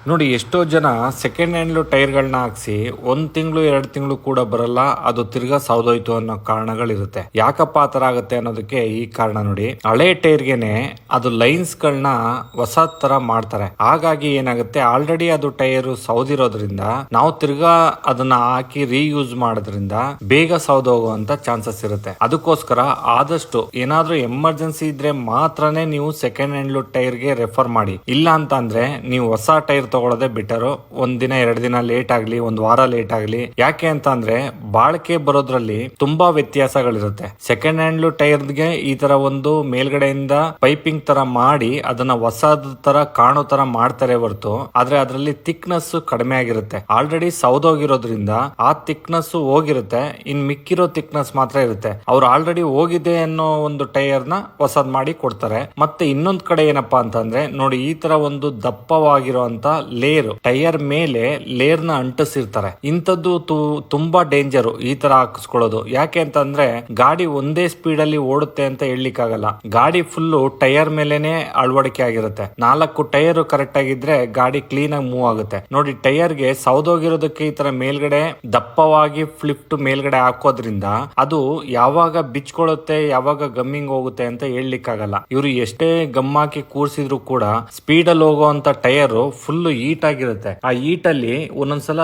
ನೋಡಿ, ಎಷ್ಟೋ ಜನ ಸೆಕೆಂಡ್ ಹ್ಯಾಂಡ್ ಟೈರ್ಗಳನ್ನ ಹಾಕ್ಸಿ 1 ತಿಂಗಳು 2 ತಿಂಗಳು ಕೂಡ ಬರಲ್ಲ, ಅದು ತಿರ್ಗಾ ಸೌದೋಯ್ತು ಅನ್ನೋ ಕಾರಣಗಳಿರುತ್ತೆ. ಯಾಕಪ್ಪ ಆತರ ಆಗುತ್ತೆ ಅನ್ನೋದಕ್ಕೆ ಈ ಕಾರಣ ನೋಡಿ. ಹಳೆ ಟೈರ್ಗೆನೆ ಅದು ಲೈನ್ಸ್ ಗಳನ್ನ ಹೊಸ ತರ ಮಾಡ್ತಾರೆ. ಹಾಗಾಗಿ ಏನಾಗುತ್ತೆ, ಆಲ್ರೆಡಿ ಅದು ಟೈರ್ ಸೌದಿರೋದ್ರಿಂದ ನಾವು ತಿರ್ಗಾ ಅದನ್ನ ಹಾಕಿ ರೀಯೂಸ್ ಮಾಡೋದ್ರಿಂದ ಬೇಗ ಸೌದೋಗುವಂತ ಚಾನ್ಸಸ್ ಇರುತ್ತೆ. ಅದಕ್ಕೋಸ್ಕರ ಆದಷ್ಟು ಏನಾದ್ರೂ ಎಮರ್ಜೆನ್ಸಿ ಇದ್ರೆ ಮಾತ್ರನೇ ನೀವು ಸೆಕೆಂಡ್ ಹ್ಯಾಂಡ್ ಟೈರ್ಗೆ ರೆಫರ್ ಮಾಡಿ. ಇಲ್ಲ ಅಂತ ಅಂದ್ರೆ ನೀವು ಹೊಸ ಟೈರ್ ತಗೊಳ್ಳೋದೇ ಬೆಟರು. 1 ದಿನ 2 ದಿನ ಲೇಟ್ ಆಗ್ಲಿ, 1 ವಾರ ಲೇಟ್ ಆಗ್ಲಿ. ಯಾಕೆ ಅಂತ ಅಂದ್ರೆ ಬಾಳಿಕೆ ಬರೋದ್ರಲ್ಲಿ ತುಂಬಾ ವ್ಯತ್ಯಾಸಗಳಿರುತ್ತೆ. ಸೆಕೆಂಡ್ ಹ್ಯಾಂಡ್ ಟೈರ್ಗೆ ಈ ತರ ಒಂದು ಮೇಲ್ಗಡೆಯಿಂದ ಪೈಪಿಂಗ್ ತರ ಮಾಡಿ ಅದನ್ನ ಹೊಸದ ತರ ಕಾಣೋ ತರ ಮಾಡ್ತಾರೆ ಹೊರತು, ಆದ್ರೆ ಅದರಲ್ಲಿ ಥಿಕ್ನೆಸ್ ಕಡಿಮೆ ಆಗಿರುತ್ತೆ. ಆಲ್ರೆಡಿ ಸೌದೋಗಿರೋದ್ರಿಂದ ಆ ಥಿಕ್ನೆಸ್ ಹೋಗಿರುತ್ತೆ, ಇನ್ ಮಿಕ್ಕಿರೋ ಥಿಕ್ನೆಸ್ ಮಾತ್ರ ಇರುತ್ತೆ. ಅವ್ರು ಆಲ್ರೆಡಿ ಹೋಗಿದೆ ಅನ್ನೋ ಒಂದು ಟೈರ್ ನ ಹೊಸದ್ ಮಾಡಿ ಕೊಡ್ತಾರೆ. ಮತ್ತೆ ಇನ್ನೊಂದ್ ಕಡೆ ಏನಪ್ಪಾ ಅಂತಂದ್ರೆ ನೋಡಿ, ಈ ತರ ಒಂದು ದಪ್ಪವಾಗಿರುವಂತ ಲೇರ್ ಟೈರ್ ಮೇಲೆ ಲೇರ್ ನ ಅಂಟಿಸಿರ್ತಾರೆ. ಇಂಥದ್ದು ತುಂಬಾ ಡೇಂಜರ್ ಈ ತರ ಹಾಕಿಸ್ಕೊಳ್ಳೋದು. ಯಾಕೆ ಅಂತಂದ್ರೆ ಗಾಡಿ ಒಂದೇ ಸ್ಪೀಡ್ ಅಲ್ಲಿ ಓಡುತ್ತೆ ಅಂತ ಹೇಳಲಿಕ್ಕಾಗಲ್ಲ. ಗಾಡಿ ಫುಲ್ ಟೈರ್ ಮೇಲೆನೆ ಅಳವಡಿಕೆ ಆಗಿರುತ್ತೆ. 4 ಟೈರ್ ಕರೆಕ್ಟ್ ಆಗಿದ್ರೆ ಗಾಡಿ ಕ್ಲೀನ್ ಆಗಿ ಮೂವ್ ಆಗುತ್ತೆ. ನೋಡಿ, ಟೈರ್ ಗೆ ಸೌದೋಗಿರೋದಕ್ಕೆ ಈ ತರ ಮೇಲ್ಗಡೆ ದಪ್ಪವಾಗಿ ಫ್ಲಿಪ್ಟ್ ಮೇಲ್ಗಡೆ ಹಾಕೋದ್ರಿಂದ ಅದು ಯಾವಾಗ ಬಿಚ್ಕೊಳ್ಳುತ್ತೆ, ಯಾವಾಗ ಗಮ್ಮಿಂಗ್ ಹೋಗುತ್ತೆ ಅಂತ ಹೇಳಲಿಕ್ಕಾಗಲ್ಲ. ಇವರು ಎಷ್ಟೇ ಗಮ್ ಹಾಕಿ ಕೂರ್ಸಿದ್ರು ಕೂಡ ಸ್ಪೀಡ್ ಅಲ್ಲಿ ಹೋಗುವಂತ ಟೈರ್ ಫುಲ್ ಹೀಟ್ ಆಗಿರುತ್ತೆ. ಆ ಹೀಟ್ ಅಲ್ಲಿ ಒಂದೊಂದ್ಸಲ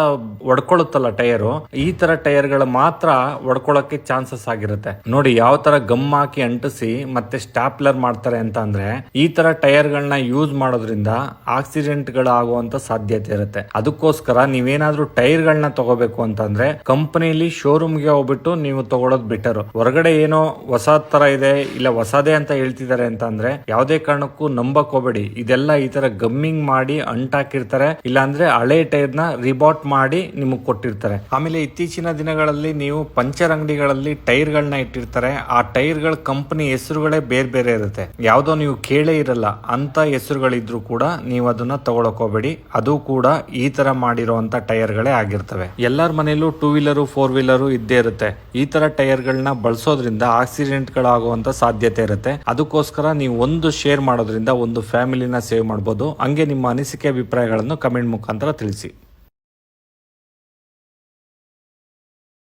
ಒಡ್ಕೊಳ್ಳುತ್ತಲ್ಲ ಟೈರ್, ಈ ತರ ಟೈರ್ ಗಳು ಮಾತ್ರ ಒಡ್ಕೊಳ್ಳಕ್ಕೆ ಚಾನ್ಸಸ್ ಆಗಿರುತ್ತೆ. ನೋಡಿ, ಯಾವ ತರ ಗಮ್ ಹಾಕಿ ಅಂಟಿಸಿ ಮತ್ತೆ ಸ್ಟಾಪ್ಲರ್ ಮಾಡ್ತಾರೆ ಅಂತ ಅಂದ್ರೆ, ಈ ತರ ಟೈರ್ ಗಳನ್ನ ಯೂಸ್ ಮಾಡೋದ್ರಿಂದ ಆಕ್ಸಿಡೆಂಟ್ ಗಳು ಆಗುವಂತ ಸಾಧ್ಯತೆ ಇರುತ್ತೆ. ಅದಕ್ಕೋಸ್ಕರ ನೀವೇನಾದ್ರೂ ಟೈರ್ ಗಳನ್ನ ತಗೋಬೇಕು ಅಂತಂದ್ರೆ ಕಂಪನಿಲಿ ಶೋರೂಮ್ ಗೆ ಹೋಗ್ಬಿಟ್ಟು ನೀವು ತಗೊಳೋದು ಬೆಟರ್. ಹೊರಗಡೆ ಏನೋ ಹೊಸ ತರ ಇದೆ, ಇಲ್ಲ ಹೊಸದೇ ಅಂತ ಹೇಳ್ತಿದ್ದಾರೆ ಅಂತ ಅಂದ್ರೆ ಯಾವುದೇ ಕಾರಣಕ್ಕೂ ನಂಬಕ್ ಹೋಗ್ಬೇಡಿ. ಇದೆಲ್ಲ ಈ ತರ ಗಮ್ಮಿಂಗ್ ಮಾಡಿ ಅಂಟಾಕಿರ್ತಾರೆ, ಇಲ್ಲ ಅಂದ್ರೆ ಹಳೆ ಟೈರ್ ನ ರಿಬಾಟ್ ಮಾಡಿ ನಿಮಗೆ ಕೊಟ್ಟಿರ್ತಾರೆ. ಆಮೇಲೆ ಇತ್ತೀಚಿನ ದಿನಗಳಲ್ಲಿ ನೀವು ಪಂಚರ್ ಅಂಗಡಿಗಳಲ್ಲಿ ಟೈರ್ ಗಳನ್ನ ಇಟ್ಟಿರ್ತಾರೆ. ಆ ಟೈರ್ ಗಳ ಕಂಪನಿ ಹೆಸರುಗಳೇ ಬೇರೆ ಬೇರೆ ಇರುತ್ತೆ. ಯಾವ್ದೋ ನೀವು ಕೇಳೇ ಇರಲ್ಲ ಅಂತ ಹೆಸರುಗಳಿದ್ರು ಕೂಡ ನೀವು ಅದನ್ನ ತಗೊಳಕ್ ಹೋಗ್ಬೇಡಿ. ಅದು ಕೂಡ ಈ ತರ ಮಾಡಿರುವಂತ ಟೈರ್ ಗಳೇ ಆಗಿರ್ತವೆ. ಎಲ್ಲರ ಮನೆಯಲ್ಲೂ 2 ವೀಲರ್ 4 ವೀಲರ್ ಇದ್ದೇ ಇರುತ್ತೆ. ಈ ತರ ಟೈರ್ ಗಳನ್ನ ಬಳಸೋದ್ರಿಂದ ಆಕ್ಸಿಡೆಂಟ್ ಗಳಾಗುವಂತ ಸಾಧ್ಯತೆ ಇರುತ್ತೆ. ಅದಕ್ಕೋಸ್ಕರ ನೀವು ಒಂದು ಶೇರ್ ಮಾಡೋದ್ರಿಂದ ಒಂದು ಫ್ಯಾಮಿಲಿನ ಸೇವ್ ಮಾಡಬಹುದು. ಹಂಗೆ ನಿಮ್ಮ ಅನಿಸಿಕೆ ಅಭಿಪ್ರಾಯಗಳನ್ನು ಕಮೆಂಟ್ ಮುಖಾಂತರ ತಿಳಿಸಿ.